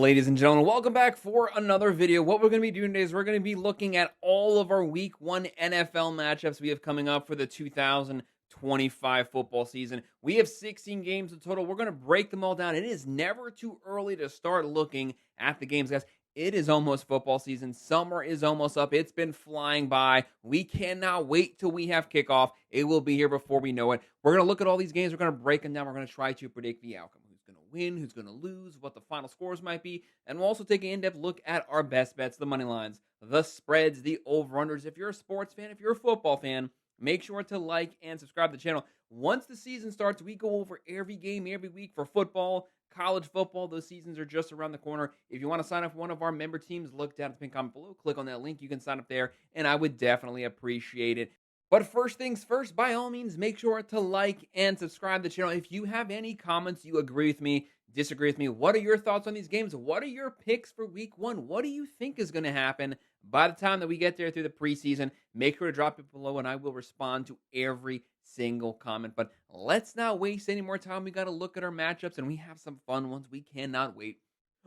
Ladies and gentlemen, welcome back for another video. What we're going to be doing today is we're going to be looking at all of our Week 1 NFL matchups we have coming up for the 2025 football season. We have 16 games in total. We're going to break them all down. It is never too early to start looking at the games, guys. It is almost football season. Summer is almost up. It's been flying by. We cannot wait till we have kickoff. It will be here before we know it. We're going to look at all these games. We're going to break them down. We're going to try to predict the outcome. Who's going to win, who's going to lose, what the final scores might be. And we'll also take an in-depth look at our best bets, the money lines, the spreads, the over-unders. If you're a sports fan, if you're a football fan, make sure to like and subscribe to the channel. Once the season starts, we go over every game every week for football, college football. Those seasons are just around the corner. If you want to sign up for one of our member teams, look down at the pin comment below. Click on that link. You can sign up there, and I would definitely appreciate it. But first things first, by all means, make sure to like and subscribe to the channel. If you have any comments, you agree with me, disagree with me, what are your thoughts on these games? What are your picks for Week 1? What do you think is going to happen by the time that we get there through the preseason? Make sure to drop it below, and I will respond to every single comment. But let's not waste any more time. We got to look at our matchups, and we have some fun ones. We cannot wait.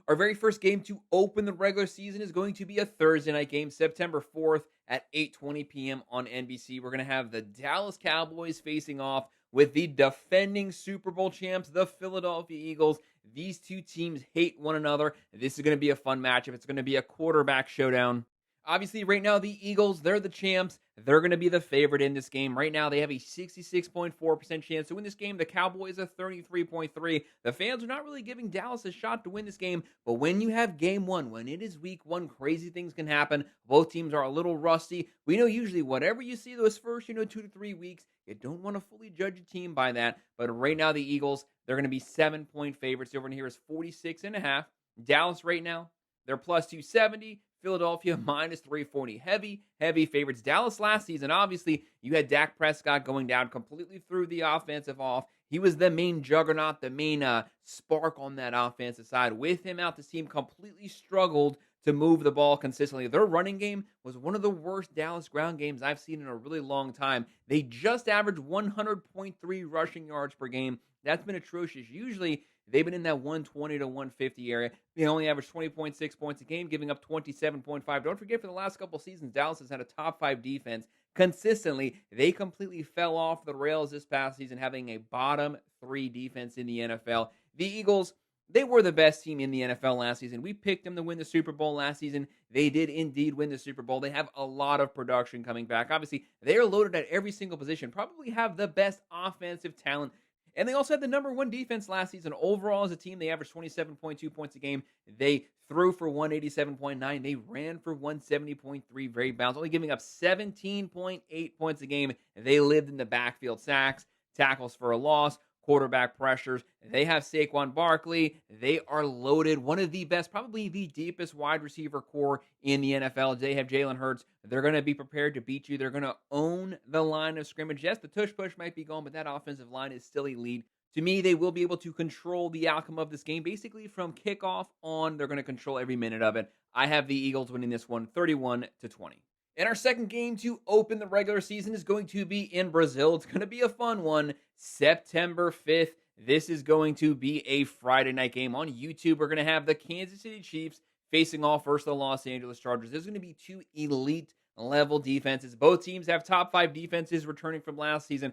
Our very first game to open the regular season is going to be a Thursday night game, September 4th at 8:20 p.m. on NBC. We're going to have the Dallas Cowboys facing off with the defending Super Bowl champs, the Philadelphia Eagles. These two teams hate one another. This is going to be a fun matchup. It's going to be a quarterback showdown. Obviously, right now, the Eagles, they're the champs. They're going to be the favorite in this game. Right now, they have a 66.4% chance to win this game. The Cowboys are 33.3%. The fans are not really giving Dallas a shot to win this game. But when you have game one, when it is week one, crazy things can happen. Both teams are a little rusty. We know usually whatever you see those first, 2 to 3 weeks, you don't want to fully judge a team by that. But right now, the Eagles, they're going to be 7-point favorites. Over here is 46.5. Dallas right now, they're plus 270. Philadelphia minus 340. Heavy favorites. Dallas last season, obviously, you had Dak Prescott going down completely through the offensive off. He was the main juggernaut, the main spark on that offensive side. With him out, this team completely struggled to move the ball consistently. Their running game was one of the worst Dallas ground games I've seen in a really long time. They just averaged 100.3 rushing yards per game. That's been atrocious. Usually, they've been in that 120 to 150 area. They only average 20.6 points a game, giving up 27.5. Don't forget, for the last couple seasons, Dallas has had a top 5 defense consistently. They completely fell off the rails this past season, having a bottom 3 defense in the NFL. The Eagles, they were the best team in the NFL last season. We picked them to win the Super Bowl last season. They did indeed win the Super Bowl. They have a lot of production coming back. Obviously, they are loaded at every single position, probably have the best offensive talent. And they also had the number 1 defense last season. Overall, as a team, they averaged 27.2 points a game. They threw for 187.9. They ran for 170.3, very balanced, only giving up 17.8 points a game. They lived in the backfield. Sacks, tackles for a loss, quarterback pressures. They have Saquon Barkley. They are loaded. One of the best, probably the deepest wide receiver core in the NFL. They have Jalen Hurts. They're going to be prepared to beat you. They're going to own the line of scrimmage. Yes, the tush-push might be gone, but that offensive line is still elite. To me, they will be able to control the outcome of this game. Basically, from kickoff on, they're going to control every minute of it. I have the Eagles winning this one 31-20. And our second game to open the regular season is going to be in Brazil. It's going to be a fun one. September 5th. This is going to be a Friday night game on YouTube. We're going to have the Kansas City Chiefs facing off versus the Los Angeles Chargers. There's going to be 2 elite level defenses. Both teams have top 5 defenses returning from last season.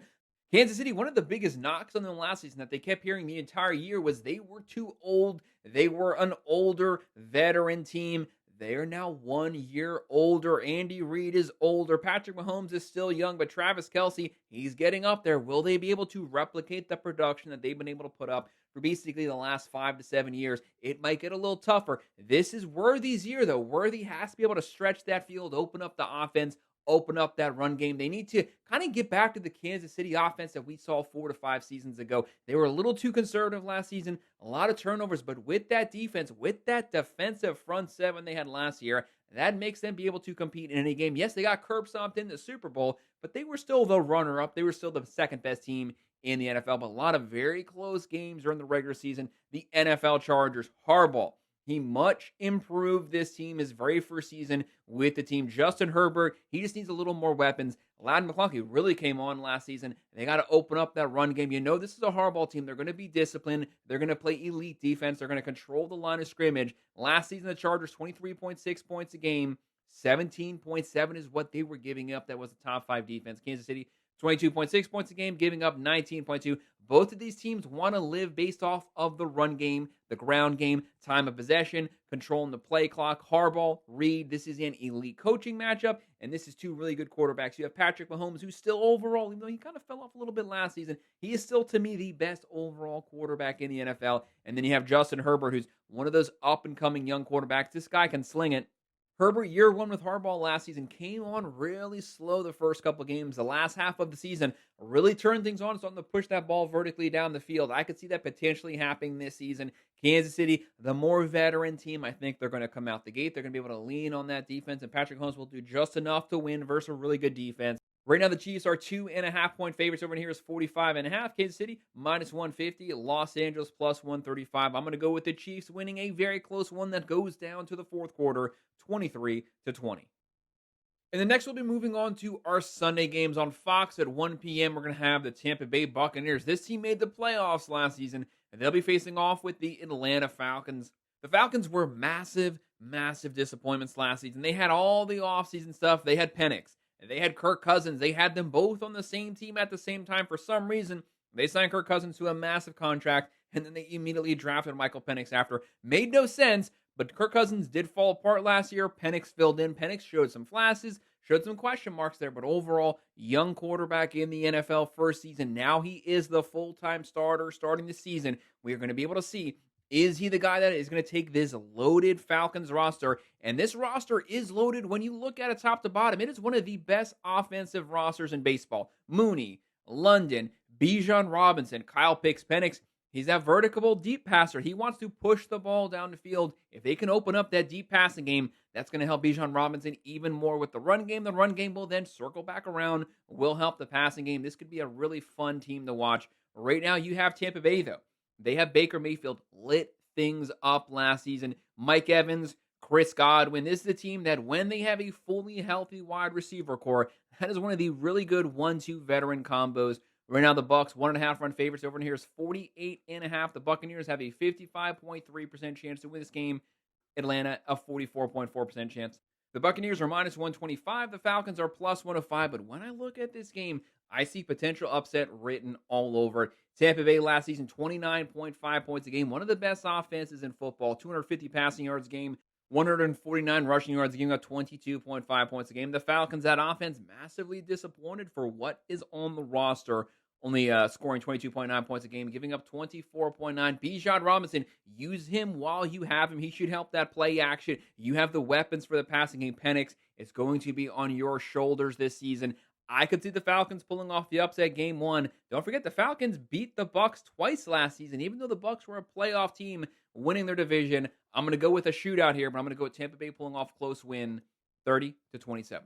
Kansas City, one of the biggest knocks on them last season that they kept hearing the entire year was they were too old. They were an older veteran team. They are now 1 year older. Andy Reid is older. Patrick Mahomes is still young, but Travis Kelce, he's getting up there. Will they be able to replicate the production that they've been able to put up for basically the last 5 to 7 years? It might get a little tougher. This is Worthy's year, though. Worthy has to be able to stretch that field, open up the offense, open up that run game. They need to kind of get back to the Kansas City offense that we saw 4 to 5 seasons ago. They were a little too conservative last season, a lot of turnovers, but with that defense, with that defensive front seven they had last year, that makes them be able to compete in any game. Yes, they got curb stomped in the Super Bowl, but they were still the runner-up. They were still the second best team in the NFL, but a lot of very close games during the regular season. The NFL Chargers, Harbaugh, He much improved this team his very first season with the team. Justin Herbert, he just needs a little more weapons. Ladd McClunkey really came on last season. They got to open up that run game. You know this is a Harbaugh team. They're going to be disciplined. They're going to play elite defense. They're going to control the line of scrimmage. Last season, the Chargers, 23.6 points a game. 17.7 is what they were giving up. That was a top 5 defense. Kansas City, 22.6 points a game, giving up 19.2. Both of these teams want to live based off of the run game, the ground game, time of possession, controlling the play clock. Harbaugh, Reed, this is an elite coaching matchup, and this is two really good quarterbacks. You have Patrick Mahomes, who's still overall, even though he kind of fell off a little bit last season, he is still, to me, the best overall quarterback in the NFL. And then you have Justin Herbert, who's one of those up-and-coming young quarterbacks. This guy can sling it. Herbert, year one with Harbaugh last season, came on really slow the first couple games. The last half of the season really turned things on, starting to push that ball vertically down the field. I could see that potentially happening this season. Kansas City, the more veteran team, I think they're going to come out the gate. They're going to be able to lean on that defense, and Patrick Mahomes will do just enough to win versus a really good defense. Right now, the Chiefs are 2.5-point favorites. Over here is 45.5. Kansas City, -150. Los Angeles, +135. I'm going to go with the Chiefs winning a very close one that goes down to the fourth quarter, 23-20. And the next, we'll be moving on to our Sunday games on Fox at 1 p.m. We're going to have the Tampa Bay Buccaneers. This team made the playoffs last season, and they'll be facing off with the Atlanta Falcons. The Falcons were massive disappointments last season. They had all the offseason stuff. They had Penix. They had Kirk Cousins. They had them both on the same team at the same time. For some reason, they signed Kirk Cousins to a massive contract, and then they immediately drafted Michael Penix after. Made no sense, but Kirk Cousins did fall apart last year. Penix filled in. Penix showed some flashes, showed some question marks there, but overall, young quarterback in the NFL first season. Now he is the full-time starter starting the season. We are going to be able to see, is he the guy that is going to take this loaded Falcons roster? And this roster is loaded when you look at it top to bottom. It is one of the best offensive rosters in baseball. Mooney, London, Bijan Robinson, Kyle Pitts, Penix. He's that vertical deep passer. He wants to push the ball down the field. If they can open up that deep passing game, that's going to help Bijan Robinson even more with the run game. The run game will then circle back around, will help the passing game. This could be a really fun team to watch. Right now, you have Tampa Bay, though. They have Baker Mayfield lit things up last season. Mike Evans, Chris Godwin. This is a team that when they have a fully healthy wide receiver core, that is one of the really good 1-2 veteran combos. Right now, the Bucs 1.5 run favorites. Over here is 48.5. The Buccaneers have a 55.3% chance to win this game. Atlanta, a 44.4% chance. The Buccaneers are -125. The Falcons are +105. But when I look at this game, I see potential upset written all over it. Tampa Bay last season, 29.5 points a game. One of the best offenses in football. 250 passing yards a game. 149 rushing yards, giving up 22.5 points a game. The Falcons, that offense, massively disappointed for what is on the roster. Only scoring 22.9 points a game, giving up 24.9. Bijan Robinson, use him while you have him. He should help that play action. You have the weapons for the passing game. Penix is going to be on your shoulders this season. I could see the Falcons pulling off the upset game one. Don't forget, the Falcons beat the Bucs twice last season, even though the Bucs were a playoff team winning their division. I'm going to go with a shootout here, but I'm going to go with Tampa Bay pulling off a close win, 30-27.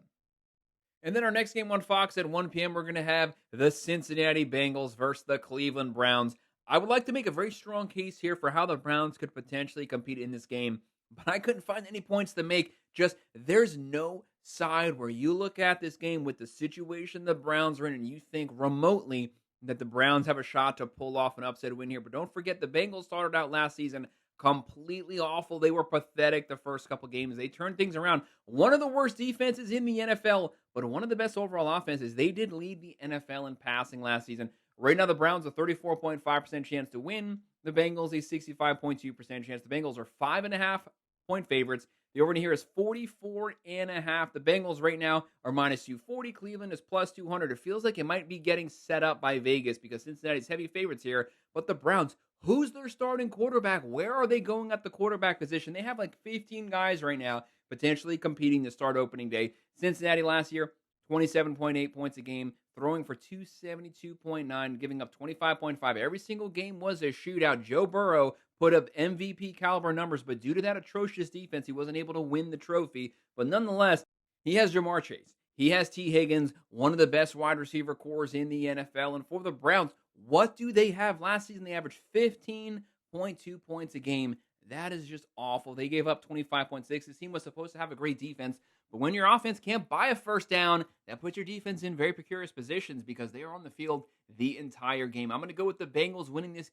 And then our next game on Fox at 1 p.m., we're going to have the Cincinnati Bengals versus the Cleveland Browns. I would like to make a very strong case here for how the Browns could potentially compete in this game, but I couldn't find any points to make. Just, there's no side where you look at this game with the situation the Browns are in and you think remotely that the Browns have a shot to pull off an upset win here. But don't forget, the Bengals started out last season completely awful. They were pathetic the first couple games. They turned things around. One of the worst defenses in the NFL, but one of the best overall offenses. They did lead the NFL in passing last season. Right now, the Browns a 34.5% chance to win. The Bengals a 65.2% chance. The Bengals are 5.5-point favorites. The over here is 44.5. The Bengals right now are -240. Cleveland is +200. It feels like it might be getting set up by Vegas because Cincinnati's heavy favorites here. But the Browns, who's their starting quarterback? Where are they going at the quarterback position? They have like 15 guys right now potentially competing to start opening day. Cincinnati last year, 27.8 points a game, throwing for 272.9, giving up 25.5. Every single game was a shootout. Joe Burrow put up MVP caliber numbers, but due to that atrocious defense, he wasn't able to win the trophy. But nonetheless, he has Jamar Chase. He has T. Higgins, one of the best wide receiver cores in the NFL. And for the Browns, what do they have? Last season, they averaged 15.2 points a game. That is just awful. They gave up 25.6. This team was supposed to have a great defense, but when your offense can't buy a first down, that puts your defense in very precarious positions because they are on the field the entire game. I'm going to go with the Bengals winning this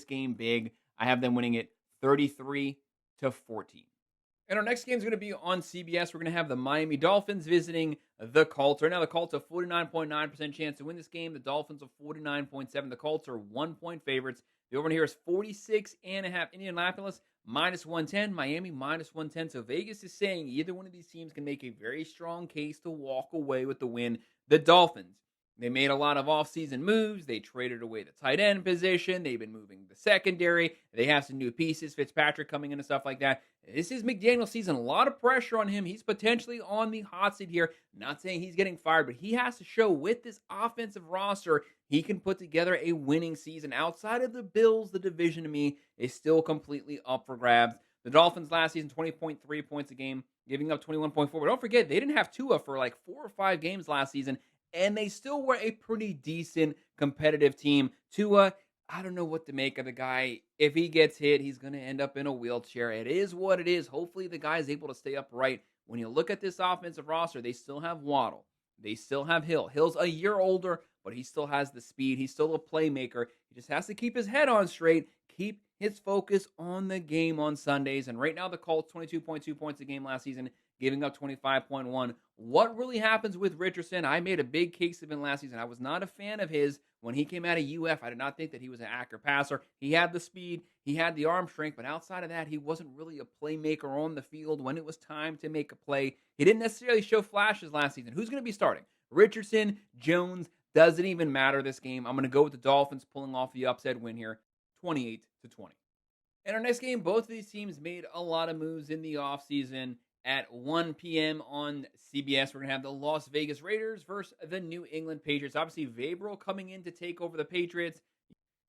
game big. I have them winning it 33-14. And our next game is going to be on CBS. We're going to have the Miami Dolphins visiting the Colts. Right now, the Colts have 49.9% chance to win this game. The Dolphins have 49.7%. The Colts are 1-point favorites. The over here is 46.5. Indianapolis -110. Miami -110. So Vegas is saying either one of these teams can make a very strong case to walk away with the win. The Dolphins, they made a lot of offseason moves. They traded away the tight end position. They've been moving the secondary. They have some new pieces, Fitzpatrick coming in and stuff like that. This is McDaniel's season. A lot of pressure on him. He's potentially on the hot seat here. Not saying he's getting fired, but he has to show with this offensive roster, he can put together a winning season. Outside of the Bills, the division to me is still completely up for grabs. The Dolphins last season, 20.3 points a game, giving up 21.4. But don't forget, they didn't have Tua for like 4 or 5 games last season, and they still were a pretty decent competitive team. Tua, I don't know what to make of the guy. If he gets hit, he's going to end up in a wheelchair. It is what it is. Hopefully the guy is able to stay upright. When you look at this offensive roster, they still have Waddle. They still have Hill. Hill's a year older, but he still has the speed. He's still a playmaker. He just has to keep his head on straight, keep his focus on the game on Sundays. And right now, the Colts, 22.2 points a game last season, giving up 25.1. What really happens with Richardson? I made a big case of him last season. I was not a fan of his when he came out of UF. I did not think that he was an accurate passer. He had the speed, he had the arm strength, but outside of that, he wasn't really a playmaker on the field when it was time to make a play. He didn't necessarily show flashes last season. Who's going to be starting? Richardson, Jones, doesn't even matter this game. I'm going to go with the Dolphins pulling off the upset win here, 28-20. In our next game, both of these teams made a lot of moves in the offseason. At 1 p.m. on CBS, we're going to have the Las Vegas Raiders versus the New England Patriots. Obviously, Vrabel coming in to take over the Patriots.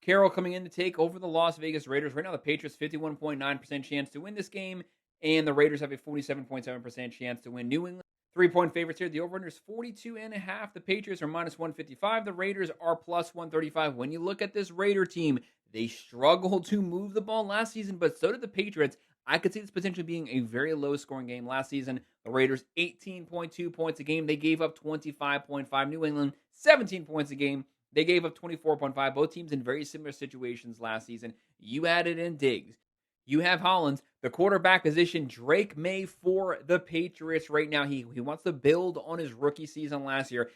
Carroll coming in to take over the Las Vegas Raiders. Right now, the Patriots 51.9% chance to win this game, and the Raiders have a 47.7% chance to win. New England 3-point favorites here. The over-under is 42.5. The Patriots are -155. The Raiders are +135. When you look at this Raider team, they struggled to move the ball last season, but so did the Patriots. I could see this potentially being a very low-scoring game. Last season, the Raiders, 18.2 points a game. They gave up 25.5. New England, 17 points a game. They gave up 24.5. Both teams in very similar situations last season. You added in Diggs. You have Hollins. The quarterback position, Drake May for the Patriots right now. He wants to build on his rookie season last year.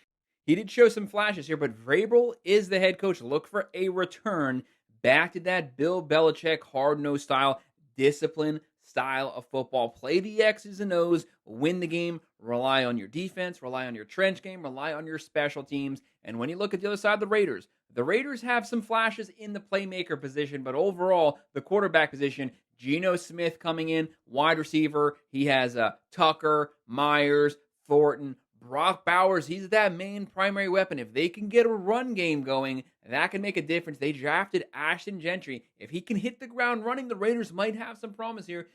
He did show some flashes here, but Vrabel is the head coach. Look for a return back to that Bill Belichick hard-nosed style. Discipline style of football. Play the X's and O's, win the game, rely on your defense, rely on your trench game, rely on your special teams. And when you look at the other side, the Raiders have some flashes in the playmaker position, but overall, the quarterback position, Geno Smith coming in, wide receiver. He has Tucker, Myers, Thornton, Brock Bowers. He's that main primary weapon. If they can get a run game going, that can make a difference. They drafted Ashton Gentry. If he can hit the ground running, the Raiders might have some promise here.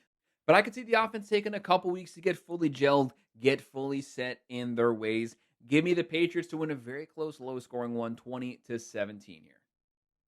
But I could see the offense taking a couple weeks to get fully gelled, get fully set in their ways. Give me the Patriots to win a very close, low-scoring one, 20-17 here.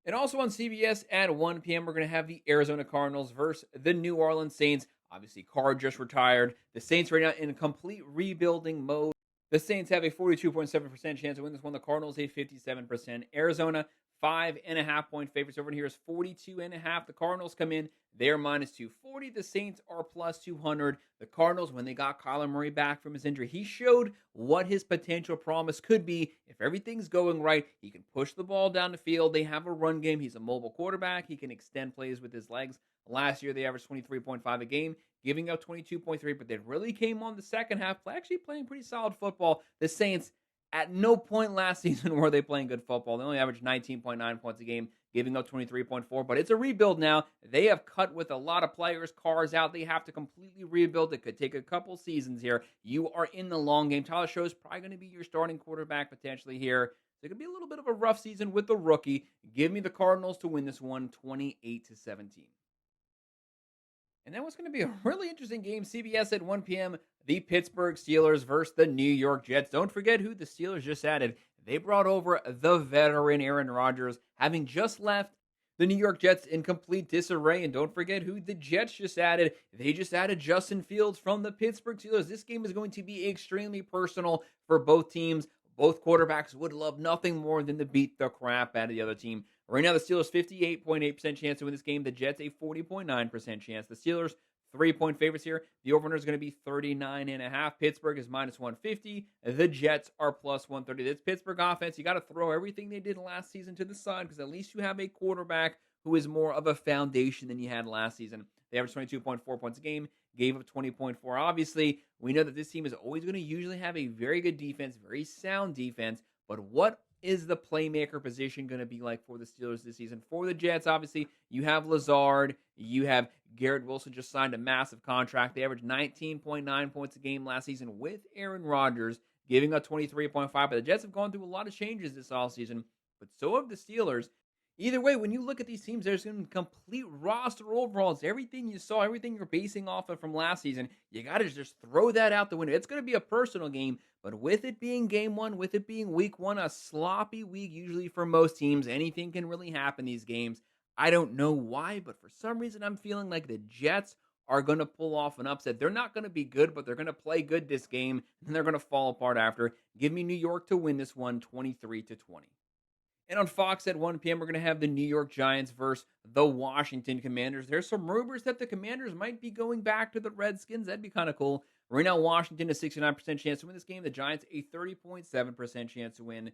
And also on CBS at 1 p.m., we're going to have the Arizona Cardinals versus the New Orleans Saints. Obviously, Carr just retired. The Saints right now in complete rebuilding mode. The Saints have a 42.7% chance to win this one. The Cardinals a 57%. Arizona, 5.5-point favorites. Over here is 42.5. The Cardinals come in. They're -240. The Saints are +200. The Cardinals, when they got Kyler Murray back from his injury, he showed what his potential promise could be. If everything's going right, he can push the ball down the field. They have a run game. He's a mobile quarterback. He can extend plays with his legs. Last year, they averaged 23.5 a game, giving up 22.3, but they really came on the second half, actually playing pretty solid football. The Saints, at no point last season were they playing good football. They only averaged 19.9 points a game, giving up 23.4, but it's a rebuild now. They have cut with a lot of players, cars out. They have to completely rebuild. It could take a couple seasons here. You are in the long game. Tyler Show is probably going to be your starting quarterback potentially here. So it could be a little bit of a rough season with the rookie. Give me the Cardinals to win this one, 28-17. And then what's going to be a really interesting game, CBS at 1 p.m., the Pittsburgh Steelers versus the New York Jets. Don't forget who the Steelers just added. They brought over the veteran Aaron Rodgers, having just left The New York Jets in complete disarray, and don't forget who the Jets just added. They just added Justin Fields from the Pittsburgh Steelers. This game is going to be extremely personal for both teams. Both quarterbacks would love nothing more than to beat the crap out of the other team. Right now, the Steelers 58.8% chance to win this game. The Jets a 40.9% chance. The Steelers 3-point favorites here. The over-under is going to be 39.5. Pittsburgh is minus 150. The Jets are plus 130. This Pittsburgh offense, you got to throw everything they did last season to the side because at least you have a quarterback who is more of a foundation than you had last season. They averaged 22.4 points a game, gave up 20.4. Obviously, we know that this team is always going to usually have a very good defense, very sound defense, but what is the playmaker position going to be like for the Steelers this season? For the Jets, obviously, you have Lazard, you have Garrett Wilson just signed a massive contract. They averaged 19.9 points a game last season with Aaron Rodgers, giving up 23.5. But the Jets have gone through a lot of changes this offseason, but so have the Steelers. Either way, when you look at these teams, there's some complete roster overhauls. Everything you saw, everything you're basing off of from last season, you got to just throw that out the window. It's going to be a personal game, but with it being game one, with it being week one, a sloppy week usually for most teams, anything can really happen these games. I don't know why, but for some reason I'm feeling like the Jets are going to pull off an upset. They're not going to be good, but they're going to play good this game, and they're going to fall apart after. Give me New York to win this one, 23-20. And on Fox at 1 p.m., we're going to have the New York Giants versus the Washington Commanders. There's some rumors that the Commanders might be going back to the Redskins. That'd be kind of cool. Right now, Washington a 69% chance to win this game. The Giants a 30.7% chance to win.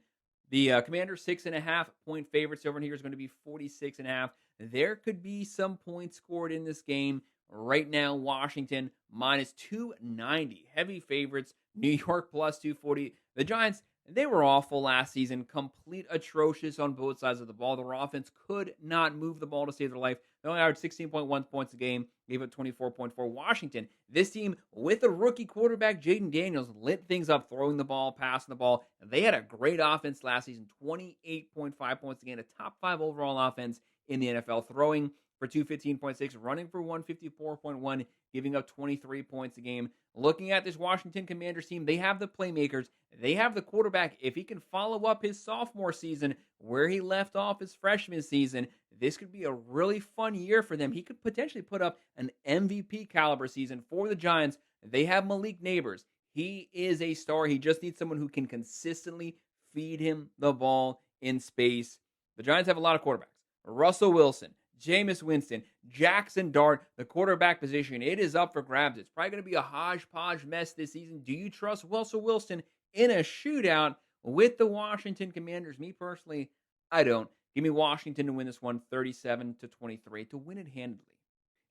The Commanders 6.5-point favorites over here is going to be 46.5. There could be some points scored in this game. Right now, Washington minus 290. Heavy favorites. New York plus 240. The Giants, they were awful last season, complete atrocious on both sides of the ball. Their offense could not move the ball to save their life. They only averaged 16.1 points a game, gave up 24.4. Washington, this team with a rookie quarterback, Jaden Daniels, lit things up, throwing the ball, passing the ball. They had a great offense last season, 28.5 points a game, a top 5 overall offense in the NFL, throwing for 215.6, running for 154.1, giving up 23 points a game. Looking at this Washington Commanders team, they have the playmakers. They have the quarterback. If he can follow up his sophomore season where he left off his freshman season, this could be a really fun year for them. He could potentially put up an MVP caliber season for the Giants. They have Malik Neighbors. He is a star. He just needs someone who can consistently feed him the ball in space. The Giants have a lot of quarterbacks. Russell Wilson, Jameis Winston, Jackson Dart, the quarterback position, it is up for grabs. It's probably going to be a hodgepodge mess this season. Do you trust Russell Wilson in a shootout with the Washington Commanders? Me personally, I don't. Give me Washington to win this one, 37-23, to win it handily.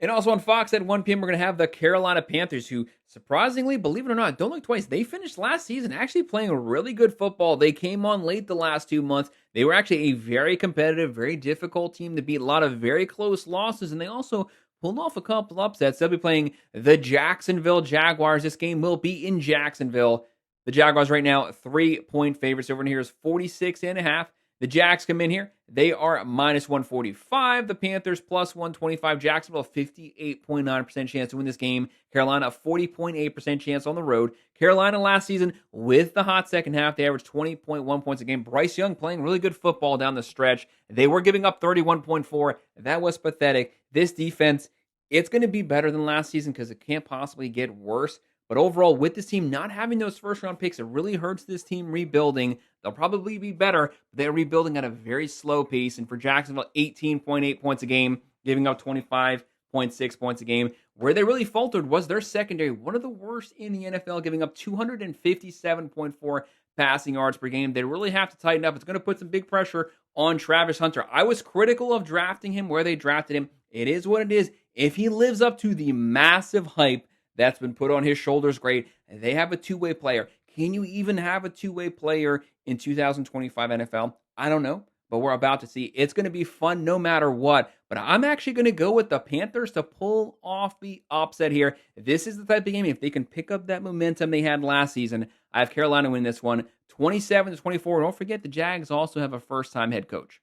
And also on Fox at 1 p.m., we're going to have the Carolina Panthers, who surprisingly, believe it or not, don't look twice. They finished last season actually playing really good football. They came on late the last 2 months. They were actually a very competitive, very difficult team to beat. A lot of very close losses, and they also pulled off a couple upsets. They'll be playing the Jacksonville Jaguars. This game will be in Jacksonville. The Jaguars right now, 3-point favorites. Over here is 46.5. The Jags come in here. They are minus 145. The Panthers plus 125. Jacksonville, 58.9% chance to win this game. Carolina, 40.8% chance on the road. Carolina last season with the hot second half, they averaged 20.1 points a game. Bryce Young playing really good football down the stretch. They were giving up 31.4. That was pathetic. This defense, it's going to be better than last season because it can't possibly get worse. But overall, with this team not having those first-round picks, it really hurts this team rebuilding. They'll probably be better, but they're rebuilding at a very slow pace. And for Jacksonville, 18.8 points a game, giving up 25.6 points a game. Where they really faltered was their secondary, one of the worst in the NFL, giving up 257.4 passing yards per game. They really have to tighten up. It's going to put some big pressure on Travis Hunter. I was critical of drafting him where they drafted him. It is what it is. If he lives up to the massive hype that's been put on his shoulders, great. They have a two-way player. Can you even have a two-way player in 2025 NFL? I don't know, but we're about to see. It's going to be fun no matter what, but I'm actually going to go with the Panthers to pull off the upset here. This is the type of game, if they can pick up that momentum they had last season, I have Carolina win this one, 27-24. Don't forget, the Jags also have a first-time head coach.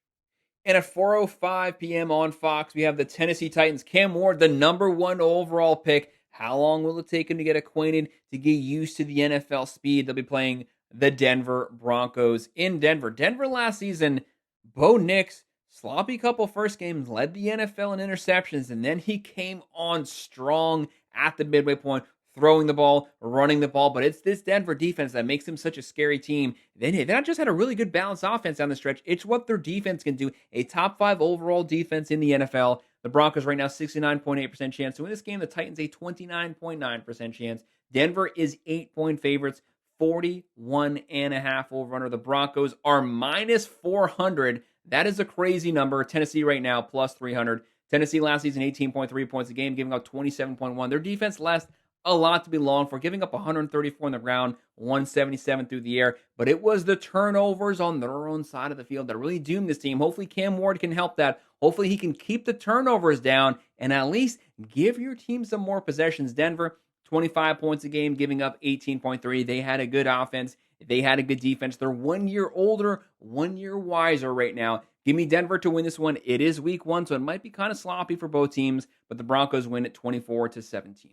And at 4:05 p.m. on Fox, we have the Tennessee Titans. Cam Ward, the number 1 overall pick. How long will it take him to get acquainted, to get used to the NFL speed? They'll be playing the Denver Broncos in Denver. Denver last season, Bo Nix Sloppy couple first games, led the NFL in interceptions, and then he came on strong at the midway point, throwing the ball, running the ball. But it's this Denver defense that makes him such a scary team. They not just had a really good balanced offense down the stretch, it's what their defense can do. A top 5 overall defense in the NFL. The Broncos right now 69.8% chance to win this game. The Titans a 29.9% chance. Denver is 8-point favorites, 41.5 over under. The Broncos are minus 400. That is a crazy number. Tennessee right now plus 300. Tennessee last season 18.3 points a game, giving up 27.1. Their defense left a lot to be long for, giving up 134 on the ground, 177 through the air. But it was the turnovers on their own side of the field that really doomed this team. Hopefully Cam Ward can help that. Hopefully he can keep the turnovers down and at least give your team some more possessions. Denver, 25 points a game, giving up 18.3. They had a good offense. They had a good defense. They're 1 year older, 1 year wiser right now. Give me Denver to win this one. It is week 1, so it might be kind of sloppy for both teams, but the Broncos win at 24-17.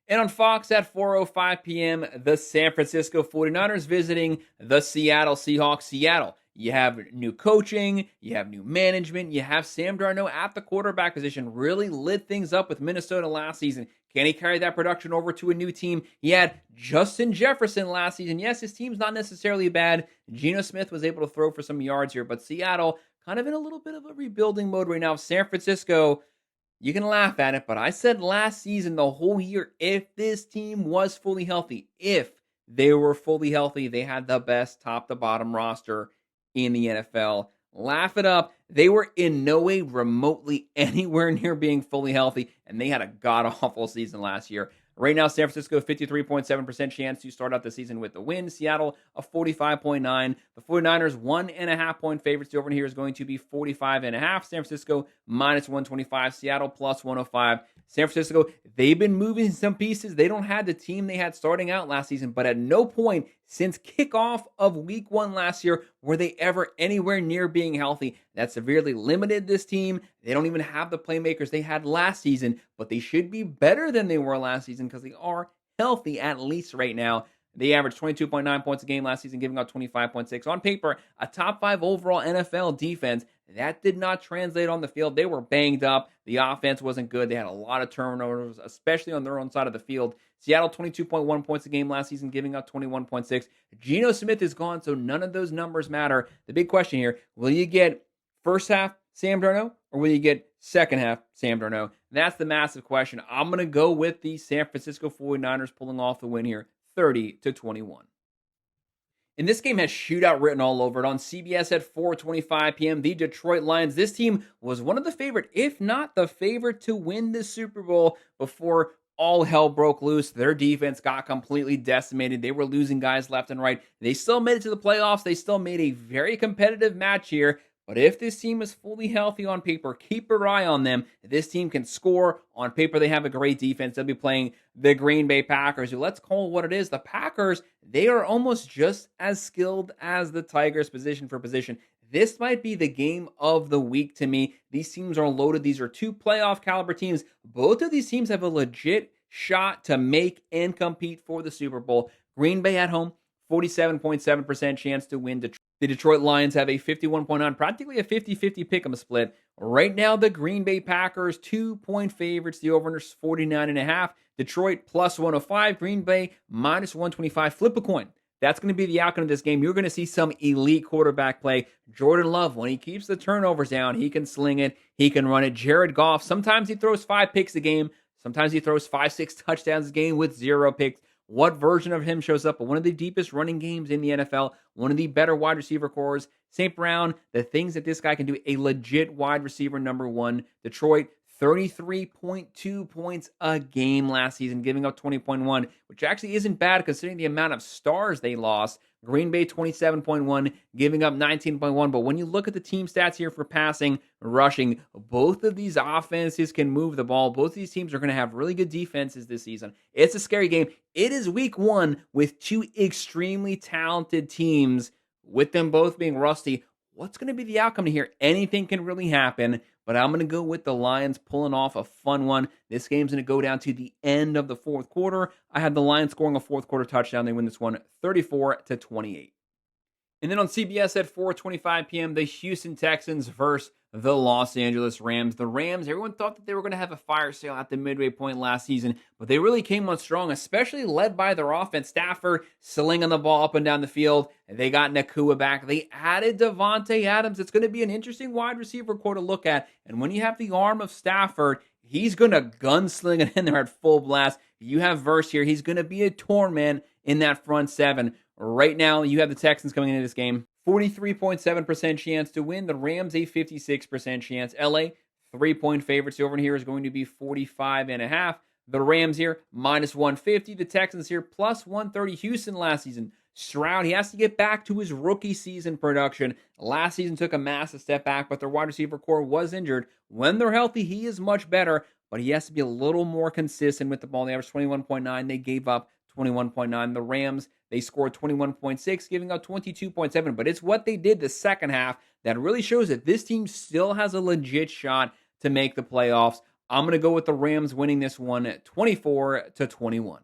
And on Fox at 4:05 p.m., the San Francisco 49ers visiting the Seattle Seahawks. Seattle, you have new coaching, you have new management, you have Sam Darnold at the quarterback position. Really lit things up with Minnesota last season. Can he carry that production over to a new team? He had Justin Jefferson last season. Yes, his team's not necessarily bad. Geno Smith was able to throw for some yards here, but Seattle kind of in a little bit of a rebuilding mode right now. San Francisco, you can laugh at it, but I said last season, the whole year, if this team was fully healthy, if they were fully healthy, they had the best top to bottom roster in the NFL. Laugh it up. They were in no way remotely anywhere near being fully healthy, and they had a god-awful season last year. Right now, San Francisco, 53.7% chance to start out the season with the win. Seattle, a 45.9. The 49ers, 1.5-point favorites. The over here is going to be 45.5. San Francisco, minus 125. Seattle, plus 105. San Francisco, they've been moving some pieces. They don't have the team they had starting out last season, but at no point since kickoff of week 1 last year were they ever anywhere near being healthy. That severely limited this team. They don't even have the playmakers they had last season, but they should be better than they were last season because they are healthy at least right now. They averaged 22.9 points a game last season, giving out 25.6. On paper, a top 5 overall NFL defense. That did not translate on the field. They were banged up. The offense wasn't good. They had a lot of turnovers, especially on their own side of the field. Seattle, 22.1 points a game last season, giving out 21.6. Geno Smith is gone, so none of those numbers matter. The big question here, will you get first half Sam Darnold, or will you get second half Sam Darnold? That's the massive question. I'm going to go with the San Francisco 49ers pulling off the win here, 30-21. And this game has shootout written all over it. On CBS at 4:25 p.m., the Detroit Lions. This team was one of the favorite, if not the favorite, to win the Super Bowl before all hell broke loose. Their defense got completely decimated. They were losing guys left and right. They still made it to the playoffs. They still made a very competitive match here. But if this team is fully healthy on paper, keep your eye on them. This team can score. On paper, they have a great defense. They'll be playing the Green Bay Packers, who, let's call it what it is. The Packers, they are almost just as skilled as the Tigers position for position. This might be the game of the week to me. These teams are loaded. These are 2 playoff caliber teams. Both of these teams have a legit shot to make and compete for the Super Bowl. Green Bay at home, 47.7% chance to win. The Detroit Lions have a 51.9, practically a 50-50 pick'em split. Right now, the Green Bay Packers, 2-point favorites. The over-under is 49.5. Detroit plus 105. Green Bay minus 125. Flip a coin. That's going to be the outcome of this game. You're going to see some elite quarterback play. Jordan Love, when he keeps the turnovers down, he can sling it. He can run it. Jared Goff, sometimes he throws 5 picks a game. Sometimes he throws 5-6 touchdowns a game with 0 picks. What version of him shows up? But one of the deepest running games in the NFL, one of the better wide receiver cores. St. Brown, the things that this guy can do, a legit wide receiver number 1. Detroit, 33.2 points a game last season, giving up 20.1, which actually isn't bad considering the amount of stars they lost. Green Bay, 27.1, giving up 19.1. But when you look at the team stats here for passing, rushing, both of these offenses can move the ball. Both of these teams are going to have really good defenses this season. It's a scary game. It is week 1 with 2 extremely talented teams, with them both being rusty. What's going to be the outcome here? Anything can really happen, but I'm going to go with the Lions pulling off a fun one. This game's going to go down to the end of the 4th quarter. I had the Lions scoring a 4th quarter touchdown. They win this one 34-28. And then on CBS at 4:25 p.m., the Houston Texans versus the Los Angeles Rams. The Rams, everyone thought that they were going to have a fire sale at the midway point last season, but they really came on strong, especially led by their offense. Stafford slinging the ball up and down the field. They got Nakua back. They added Devontae Adams. It's going to be an interesting wide receiver core to look at. And when you have the arm of Stafford, he's going to gunsling it in there at full blast. You have Verse here. He's going to be a torment in that front seven. Right now, you have the Texans coming into this game. 43.7% chance to win. The Rams, a 56% chance. LA, 3-point favorites. The over here is going to be 45.5. The Rams here, minus 150. The Texans here, plus 130. Houston last season. Stroud, he has to get back to his rookie season production. Last season took a massive step back, but their wide receiver core was injured. When they're healthy, he is much better, but he has to be a little more consistent with the ball. They averaged 21.9. They gave up 21.9. The Rams, they scored 21.6, giving up 22.7. But it's what they did the second half that really shows that this team still has a legit shot to make the playoffs. I'm going to go with the Rams winning this one 24-21.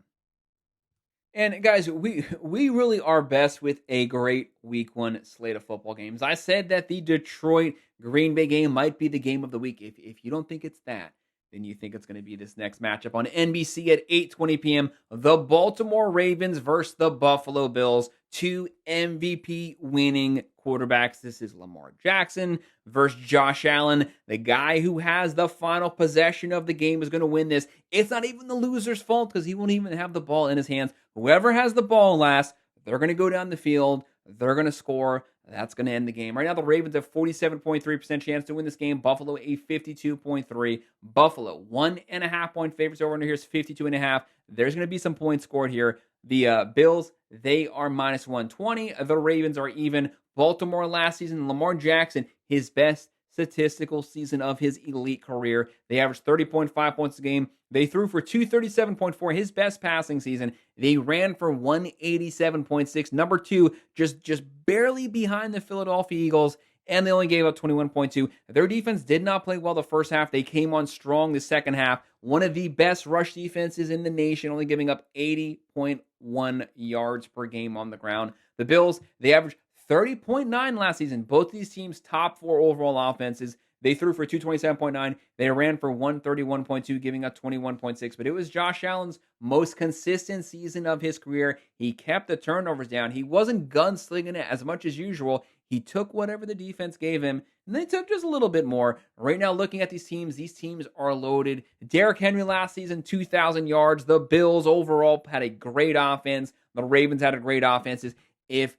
And guys, we really are best with a great week one slate of football games. I said that the Detroit Green Bay game might be the game of the week. If you don't think it's that, then you think it's going to be this next matchup on NBC at 8:20 p.m. The Baltimore Ravens versus the Buffalo Bills. Two MVP winning quarterbacks. This is Lamar Jackson versus Josh Allen. The guy who has the final possession of the game is going to win this. It's not even the loser's fault because he won't even have the ball in his hands. Whoever has the ball last, they're going to go down the field. They're going to score. That's going to end the game. Right now, the Ravens have 47.3% chance to win this game. Buffalo, a 52.3. Buffalo, 1.5-point favorites over under here is 52.5. There's going to be some points scored here. The Bills, they are minus 120. The Ravens are even. Baltimore last season, Lamar Jackson, his best statistical season of his elite career. They averaged 30.5 points a game. They threw for 237.4, his best passing season. They ran for 187.6. Number two, just barely behind the Philadelphia Eagles, and they only gave up 21.2. Their defense did not play well the first half. They came on strong the second half. One of the best rush defenses in the nation, only giving up 80.1 yards per game on the ground. The Bills, they averaged 30.9 last season. Both of these teams top four overall offenses. They threw for 227.9. They ran for 131.2, giving up 21.6. But it was Josh Allen's most consistent season of his career. He kept the turnovers down. He wasn't gunslinging it as much as usual. He took whatever the defense gave him, and they took just a little bit more. Right now, looking at these teams are loaded. Derrick Henry last season, 2,000 yards. The Bills overall had a great offense. The Ravens had a great offense. If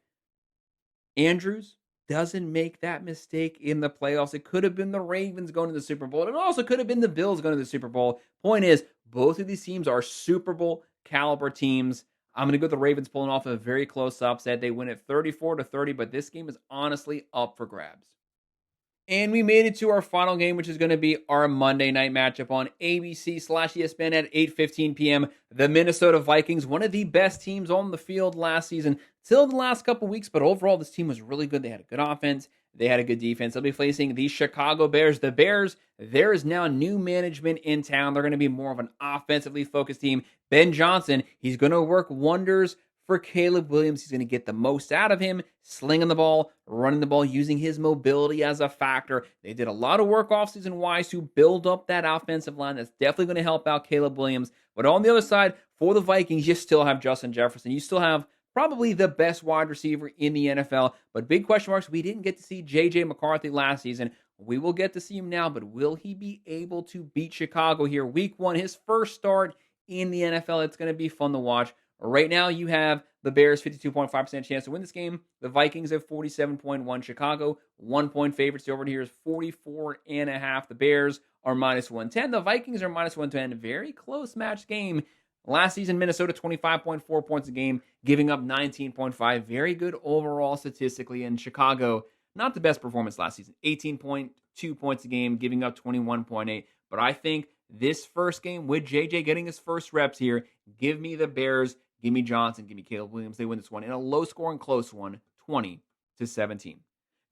Andrews doesn't make that mistake in the playoffs, it could have been the Ravens going to the Super Bowl. It also could have been the Bills going to the Super Bowl. Point is, both of these teams are Super Bowl caliber teams. I'm going to go with the Ravens pulling off a very close upset. They win it 34-30, but this game is honestly up for grabs. And we made it to our final game, which is going to be our Monday night matchup on ABC/ESPN at 8:15 p.m. The Minnesota Vikings, one of the best teams on the field last season, till the last couple weeks, but overall this team was really good. They had a good offense. They had a good defense. They'll be facing the Chicago Bears. The Bears, there is now new management in town. They're going to be more of an offensively focused team. Ben Johnson, he's going to work wonders for Caleb Williams. He's going to get the most out of him, slinging the ball, running the ball, using his mobility as a factor. They did a lot of work offseason-wise to build up that offensive line. That's definitely going to help out Caleb Williams. But on the other side, for the Vikings, you still have Justin Jefferson. You still have probably the best wide receiver in the NFL. But big question marks, we didn't get to see J.J. McCarthy last season. We will get to see him now, but will he be able to beat Chicago here? Week one, his first start in the NFL. It's going to be fun to watch. Right now, you have the Bears 52.5% chance to win this game. The Vikings have 47.1. Chicago, 1-point favorites. The over here is 44.5. The Bears are minus 110. The Vikings are minus 110. Very close match game. Last season, Minnesota 25.4 points a game, giving up 19.5. Very good overall statistically. In Chicago, not the best performance last season. 18.2 points a game, giving up 21.8. But I think this first game with JJ getting his first reps here, give me the Bears, give me Johnson, give me Caleb Williams. They win this one in a low-scoring, close one, 20-17.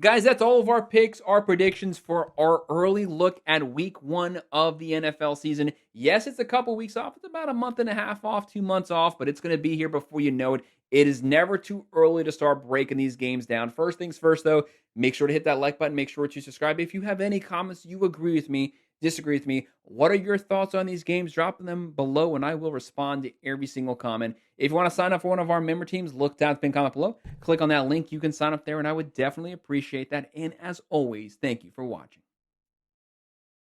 Guys, that's all of our picks, our predictions for our early look at week 1 of the NFL season. Yes, it's a couple weeks off. It's about a month and a half off, 2 months off, but it's going to be here before you know it. It is never too early to start breaking these games down. First things first, though, make sure to hit that like button. Make sure to subscribe. If you have any comments, you agree with me, disagree with me, what are your thoughts on these games? Drop them below, and I will respond to every single comment. If you want to sign up for one of our member teams, look down the pinned comment below. Click on that link. You can sign up there, and I would definitely appreciate that. And as always, thank you for watching.